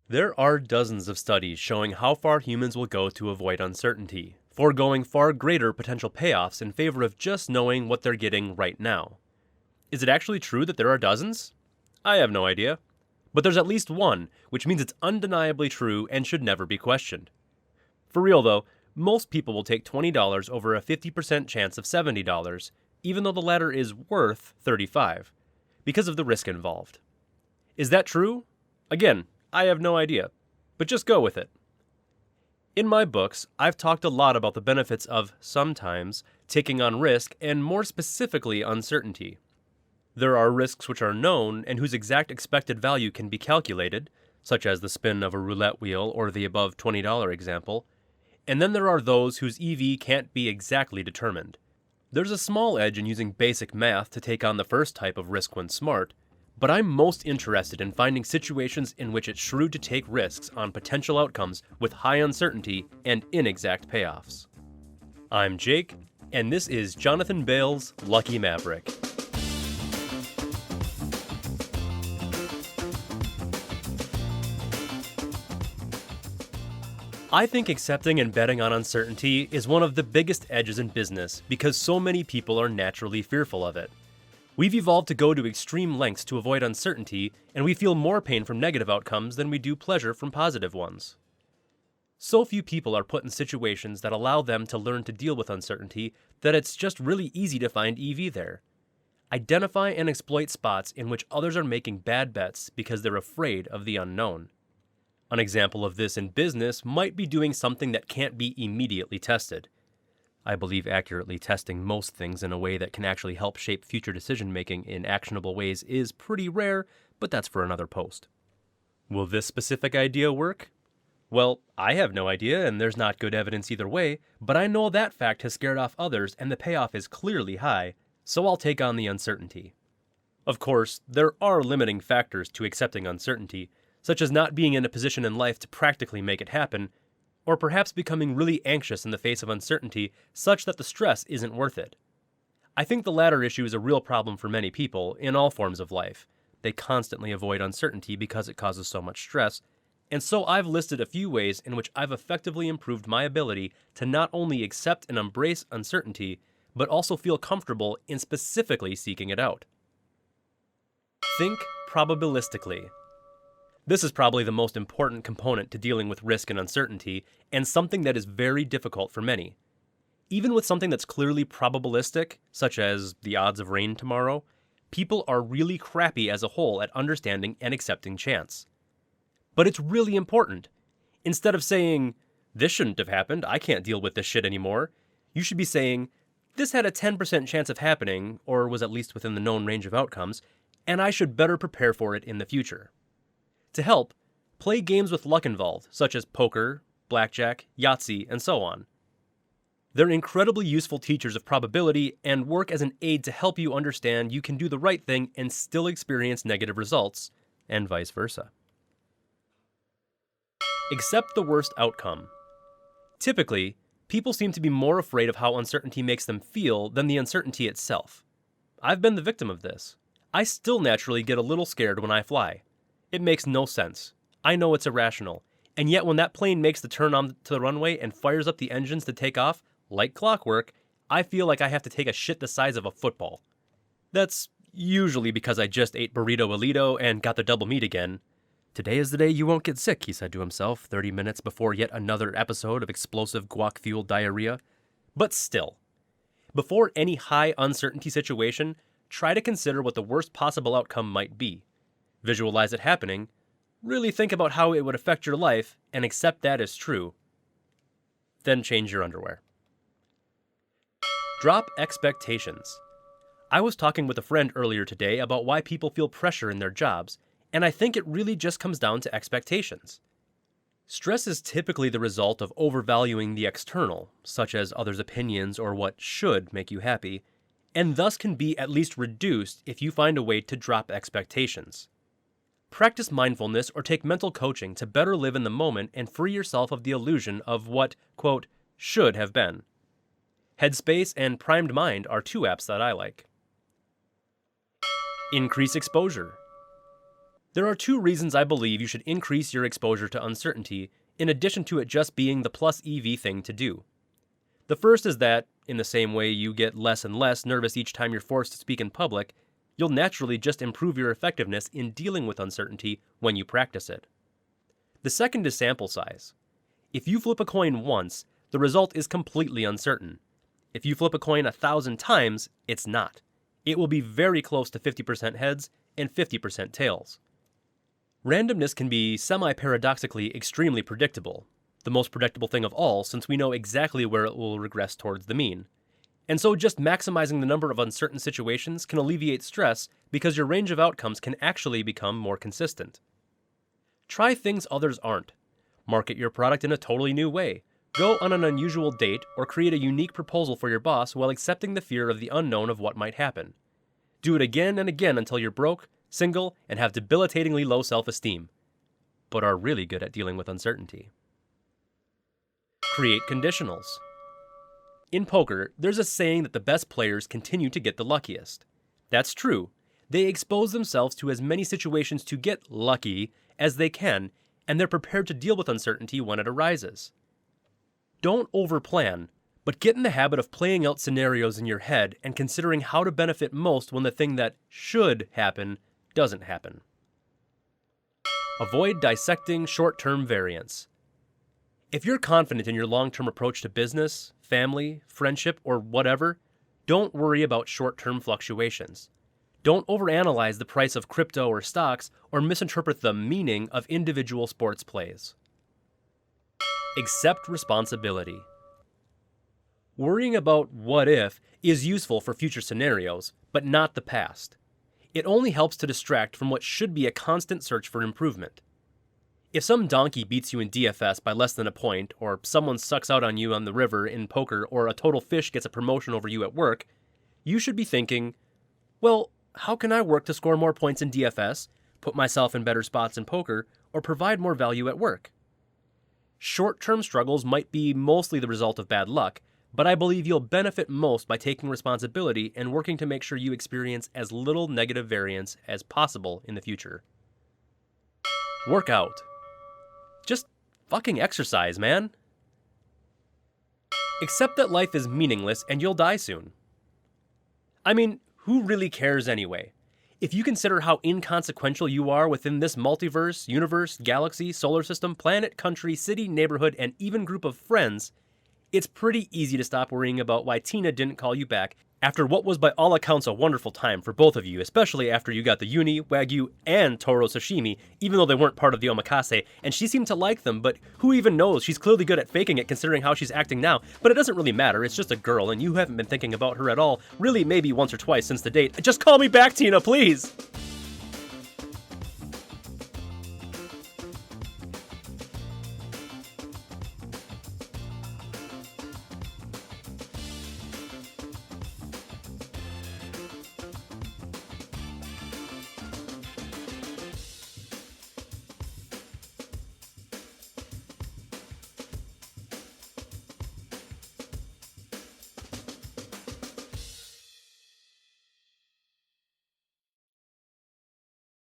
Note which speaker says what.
Speaker 1: There are dozens of studies showing how far humans will go to avoid uncertainty, foregoing far greater potential payoffs in favor of just knowing what they're getting right now. Is it actually true that there are dozens? I have no idea. But there's at least one, which means it's undeniably true and should never be questioned. For real though, most people will take $20 over a 50% chance of $70, even though the latter is worth $35, because of the risk involved. Is that true? Again, I have no idea, but just go with it. In my books, I've talked a lot about the benefits of, sometimes, taking on risk and more specifically uncertainty. There are risks which are known and whose exact expected value can be calculated, such as the spin of a roulette wheel or the above $20 example, and then there are those whose EV can't be exactly determined. There's a small edge in using basic math to take on the first type of risk when smart, but I'm most interested in finding situations in which it's shrewd to take risks on potential outcomes with high uncertainty and inexact payoffs. I'm Jake, and this is Jonathan Bale's Lucky Maverick. I think accepting and betting on uncertainty is one of the biggest edges in business because so many people are naturally fearful of it. We've evolved to go to extreme lengths to avoid uncertainty, and we feel more pain from negative outcomes than we do pleasure from positive ones. So few people are put in situations that allow them to learn to deal with uncertainty that it's just really easy to find EV there. Identify and exploit spots in which others are making bad bets because they're afraid of the unknown. An example of this in business might be doing something that can't be immediately tested. I believe accurately testing most things in a way that can actually help shape future decision-making in actionable ways is pretty rare, but that's for another post. Will this specific idea work? Well, I have no idea, and there's not good evidence either way, but I know that fact has scared off others and the payoff is clearly high, so I'll take on the uncertainty. Of course, there are limiting factors to accepting uncertainty, such as not being in a position in life to practically make it happen, or perhaps becoming really anxious in the face of uncertainty such that the stress isn't worth it. I think the latter issue is a real problem for many people in all forms of life. They constantly avoid uncertainty because it causes so much stress, and so I've listed a few ways in which I've effectively improved my ability to not only accept and embrace uncertainty, but also feel comfortable in specifically seeking it out. Think probabilistically. This is probably the most important component to dealing with risk and uncertainty, and something that is very difficult for many. Even with something that's clearly probabilistic, such as the odds of rain tomorrow, people are really crappy as a whole at understanding and accepting chance. But it's really important. Instead of saying, "This shouldn't have happened, I can't deal with this shit anymore," you should be saying, "This had a 10% chance of happening, or was at least within the known range of outcomes, and I should better prepare for it in the future." To help, play games with luck involved, such as poker, blackjack, Yahtzee, and so on. They're incredibly useful teachers of probability and work as an aid to help you understand you can do the right thing and still experience negative results, and vice versa. Accept the worst outcome. Typically, people seem to be more afraid of how uncertainty makes them feel than the uncertainty itself. I've been the victim of this. I still naturally get a little scared when I fly. It makes no sense. I know it's irrational. And yet when that plane makes the turn onto the runway and fires up the engines to take off, like clockwork, I feel like I have to take a shit the size of a football. That's usually because I just ate burrito alito and got the double meat again. Today is the day you won't get sick, he said to himself 30 minutes before yet another episode of explosive guac-fueled diarrhea. But still, before any high uncertainty situation, try to consider what the worst possible outcome might be. Visualize it happening, really think about how it would affect your life, and accept that as true. Then change your underwear. Drop expectations. I was talking with a friend earlier today about why people feel pressure in their jobs, and I think it really just comes down to expectations. Stress is typically the result of overvaluing the external, such as others' opinions or what should make you happy, and thus can be at least reduced if you find a way to drop expectations. Practice mindfulness or take mental coaching to better live in the moment and free yourself of the illusion of what, quote, should have been. Headspace and Primed Mind are two apps that I like. Increase exposure. There are two reasons I believe you should increase your exposure to uncertainty, in addition to it just being the plus EV thing to do. The first is that, in the same way you get less and less nervous each time you're forced to speak in public, you'll naturally just improve your effectiveness in dealing with uncertainty when you practice it. The second is sample size. If you flip a coin once, the result is completely uncertain. If you flip a coin 1,000 times, it's not. It will be very close to 50% heads and 50% tails. Randomness can be semi-paradoxically extremely predictable, the most predictable thing of all since we know exactly where it will regress towards the mean. And so just maximizing the number of uncertain situations can alleviate stress because your range of outcomes can actually become more consistent. Try things others aren't. Market your product in a totally new way. Go on an unusual date or create a unique proposal for your boss while accepting the fear of the unknown of what might happen. Do it again and again until you're broke, single, and have debilitatingly low self-esteem, but are really good at dealing with uncertainty. Create conditionals. In poker, there's a saying that the best players continue to get the luckiest. That's true. They expose themselves to as many situations to get lucky as they can, and they're prepared to deal with uncertainty when it arises. Don't overplan, but get in the habit of playing out scenarios in your head and considering how to benefit most when the thing that should happen doesn't happen. Avoid dissecting short-term variance. If you're confident in your long-term approach to business, family, friendship, or whatever, don't worry about short-term fluctuations. Don't overanalyze the price of crypto or stocks or misinterpret the meaning of individual sports plays. Accept responsibility. Worrying about what if is useful for future scenarios, but not the past. It only helps to distract from what should be a constant search for improvement. If some donkey beats you in DFS by less than a point, or someone sucks out on you on the river in poker, or a total fish gets a promotion over you at work, you should be thinking, well, how can I work to score more points in DFS, put myself in better spots in poker, or provide more value at work? Short-term struggles might be mostly the result of bad luck, but I believe you'll benefit most by taking responsibility and working to make sure you experience as little negative variance as possible in the future. Work out. Just fucking exercise, man. Accept that life is meaningless and you'll die soon. I mean, who really cares anyway? If you consider how inconsequential you are within this multiverse, universe, galaxy, solar system, planet, country, city, neighborhood, and even group of friends, it's pretty easy to stop worrying about why Tina didn't call you back after what was by all accounts a wonderful time for both of you, especially after you got the uni, wagyu, and toro sashimi, even though they weren't part of the omakase, and she seemed to like them, but who even knows? She's clearly good at faking it considering how she's acting now, but it doesn't really matter, it's just a girl, and you haven't been thinking about her at all, really maybe once or twice since the date. Just call me back, Tina, please!